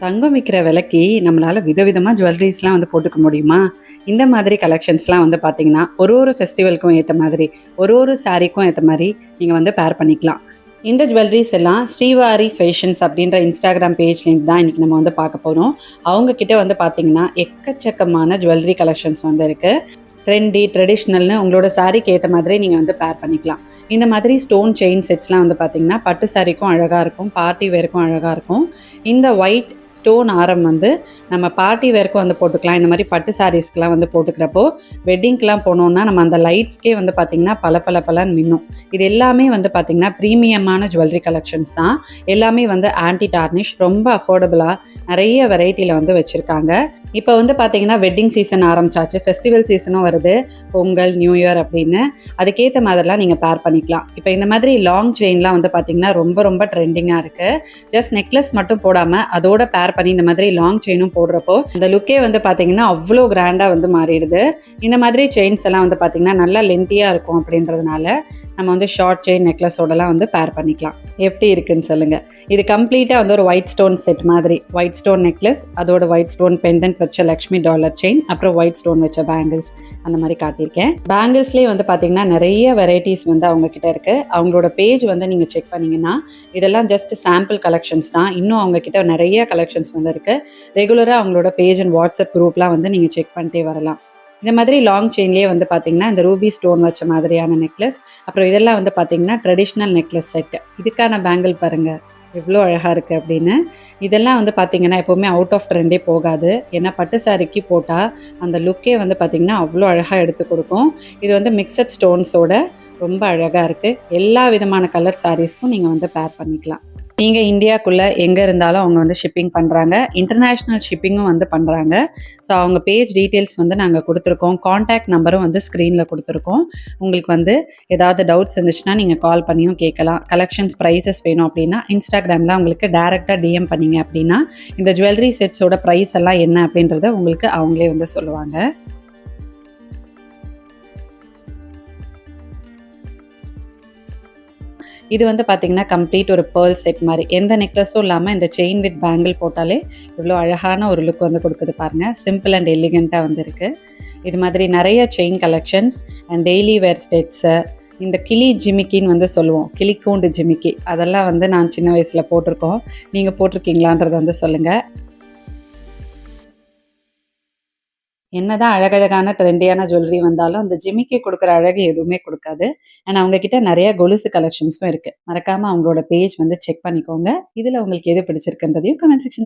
தங்கம் விக்கிற விலைக்கு நம்மளால விதவிதமா ஜுவல்லரீஸ்லாம் வந்து போட்டுக்க முடியுமா? இந்த மாதிரி கலெக்ஷன்ஸ்லாம் வந்து பார்த்தீங்கன்னா, ஒரு ஃபெஸ்டிவலுக்கும் ஏத்த மாதிரி, ஒரு சாரீக்கும் ஏத்த மாரி நீங்க வந்து பேர் பண்ணிக்கலாம். இந்த ஜுவல்லரீஸ் எல்லாம் ஸ்ரீவாரி ஃபேஷன்ஸ் அப்படின்ற இன்ஸ்டாகிராம் பேஜ்லேருந்து தான் இன்னைக்கு நம்ம வந்து பார்க்க போறோம். அவங்க கிட்ட வந்து பார்த்தீங்கன்னா, எக்கச்சக்கமான ஜுவல்லரி கலெக்ஷன்ஸ் வந்து இருக்கு. ட்ரெண்டி, ட்ரெடிஷ்னல்னு உங்களோட சாரீக்கு ஏத்த மாதிரி நீங்க வந்து பேர் பண்ணிக்கலாம். இந்த மாதிரி ஸ்டோன் செயின் செட்ஸ்லாம் வந்து பார்த்தீங்கன்னா, பட்டு சாரீக்கும் அழகா இருக்கும். பார்ட்டி வேர்க்கும் அழகா இருக்கும். இந்த ஒயிட் ஸ்டோன் ஆரம் வந்து நம்ம பார்ட்டி வேர்க்கும் வந்து போட்டுக்கலாம். இந்த மாதிரி பட்டு சாரீஸ்க்குலாம் வந்து போட்டுக்கிறப்போ, வெட்டிங்க்குலாம் போனோம்னா நம்ம அந்த லைட்ஸ்க்கே வந்து பார்த்தீங்கன்னா, பளபளன்னு மின்னும். இது எல்லாமே வந்து பார்த்தீங்கன்னா, பிரீமியமான ஜுவல்லரி கலெக்ஷன்ஸ் தான். எல்லாமே வந்து ஆன்டி டார்னிஷ் ரொம்ப அஃபோர்டபுளா நெறைய வெரைட்டில வந்து வச்சிருக்காங்க. இப்போ வந்து பார்த்தீங்கன்னா, வெட்டிங் சீசன் ஆரம்பிச்சாச்சு. ஃபெஸ்டிவல் சீசனும் வருது. பொங்கல், நியூ இயர் அப்படின்னு. அதுக்கேத்த மாதிரிலாம் நீங்க பேர் பண்ணிக்கலாம். இப்போ இந்த மாதிரி லாங் செயின்லாம் வந்து பார்த்தீங்கன்னா, ரொம்ப ட்ரெண்டிங்கா இருக்கு. ஜஸ்ட் நெக்லஸ் மட்டும் போடாம, அதோட பேர் பண்ணி இந்த மாதிரி லாங் செயினும் போடுறப்போ, இந்த லுக்கே வந்து பார்த்தீங்கன்னா, அவ்ளோ கிராண்டா வந்து மாறிடுது. இந்த மாதிரி செயின்ஸ் எல்லாம் வந்து பார்த்தீங்கன்னா, நல்லா லென்த்தியா இருக்கும் அப்படின்றதுனால, நம்ம வந்து ஷார்ட் செயின் நெக்லஸோடலாம் வந்து பேர் பண்ணிக்கலாம். எப்படி இருக்குன்னு சொல்லுங்க. இது கம்ப்ளீட்டா வந்து ஒரு ஒயிட் ஸ்டோன் செட் மாதிரி. ஒயிட் ஸ்டோன் நெக்லஸ், அதோட ஒயிட் ஸ்டோன் பெண்டன்ட் வச்ச லக்ஷ்மி டாலர் செயின், அப்புறம் ஒயிட் ஸ்டோன் வச்ச பேங்கிள்ஸ் அந்த மாதிரி காட்டியிருக்கேன். பேங்கிள்ஸ்லேயே வந்து பார்த்தீங்கன்னா நிறைய வெரைட்டிஸ் வந்து அவங்க கிட்ட இருக்கு. அவங்களோட பேஜ் வந்து நீங்கள் செக் பண்ணீங்கன்னா, இதெல்லாம் ஜஸ்ட் சாம்பிள் கலெக்ஷன்ஸ் தான். இன்னும் அவங்க கிட்ட நிறைய கலெக்ஷன்ஸ் வந்து இருக்கு. ரெகுலராக அவங்களோட பேஜ் அண்ட் வாட்ஸ்அப் குரூப்லாம் வந்து நீங்கள் செக் பண்ணிட்டே வரலாம். இந்த மாதிரி லாங் செயின்லேயே வந்து பார்த்தீங்கன்னா, இந்த ரூபி ஸ்டோன் வச்ச மாதிரியான நெக்லஸ், அப்புறம் இதெல்லாம் வந்து பார்த்தீங்கன்னா ட்ரெடிஷ்னல் நெக்லஸ் செட். இதுக்கான பேங்கிள் பாருங்க எவ்வளோ அழகாக இருக்குது அப்படின்னு. இதெல்லாம் வந்து பார்த்தீங்கன்னா எப்போவுமே அவுட் ஆஃப் ட்ரெண்டே போகாது. ஏன்னா பட்டு சாரிக்கு போட்டால் அந்த லுக்கே வந்து பார்த்தீங்கன்னா அவ்வளோ அழகாக எடுத்து கொடுக்கும். இது வந்து மிக்சட் ஸ்டோன்ஸோட ரொம்ப அழகாக இருக்குது. எல்லா விதமான கலர் சாரீஸ்க்கும் நீங்கள் வந்து பேர் பண்ணிக்கலாம். நீங்கள் இந்தியாக்குள்ளே எங்கே இருந்தாலும் அவங்க வந்து ஷிப்பிங் பண்ணுறாங்க. இன்டர்நேஷ்னல் ஷிப்பிங்கும் வந்து பண்ணுறாங்க. ஸோ அவங்க பேஜ் டீட்டெயில்ஸ் வந்து நாங்கள் கொடுத்துருக்கோம். காண்டாக்ட் நம்பரும் வந்து ஸ்க்ரீனில் கொடுத்துருக்கோம். உங்களுக்கு வந்து ஏதாவது டவுட்ஸ் இருந்துச்சுன்னா நீங்கள் கால் பண்ணியும் கேட்கலாம். கலெக்ஷன்ஸ் ப்ரைஸஸ் வேணும் அப்படின்னா இன்ஸ்டாகிராமில் உங்களுக்கு டேரெக்டாக டிஎம் பண்ணிங்க அப்படின்னா இந்த ஜுவல்லரி செட்ஸோட ப்ரைஸ் எல்லாம் என்ன அப்படின்றத உங்களுக்கு அவங்களே வந்து சொல்லுவாங்க. இது வந்து பார்த்தீங்கன்னா, கம்ப்ளீட் ஒரு பேர்ல் செட் மாரி. எந்த நெக்லஸும் இல்லாம இந்த செயின் வித் பேங்கிள் போட்டாலே எவ்வளோ அழகான ஒரு லுக் வந்து குடுக்குது பாருங்க. சிம்பிள் அண்ட் எலிகன்ட்டா வந்து இருக்கு. இது மாதிரி நெறைய chain collections and daily where sets, இந்த கிளி ஜிமிக்கின்னு வந்து சொல்லுவோம். கிளிக்கூண்டு ஜிமிக்கி. அதெல்லாம் வந்து நான் சின்ன வயசுல போட்டிருக்கோம். நீங்க போட்டிருக்கீங்களான்றத வந்து சொல்லுங்க. என்னதான் அழகழகான ட்ரெண்டியான ஜுவல்லரி வந்தாலும், அந்த ஜிமிக்கி குடுக்குற அழகு எதுவுமே குடுக்காது. அண்ட் அவங்க கிட்ட நெறைய கொலுசு கலெக்ஷன்ஸும் இருக்கு. மறக்காம அவங்களோட பேஜ் வந்து செக் பண்ணிக்கோங்க. இதுல உங்களுக்கு எது பிடிச்சிருக்குன்றதையும் கமெண்ட் செக்ஷன்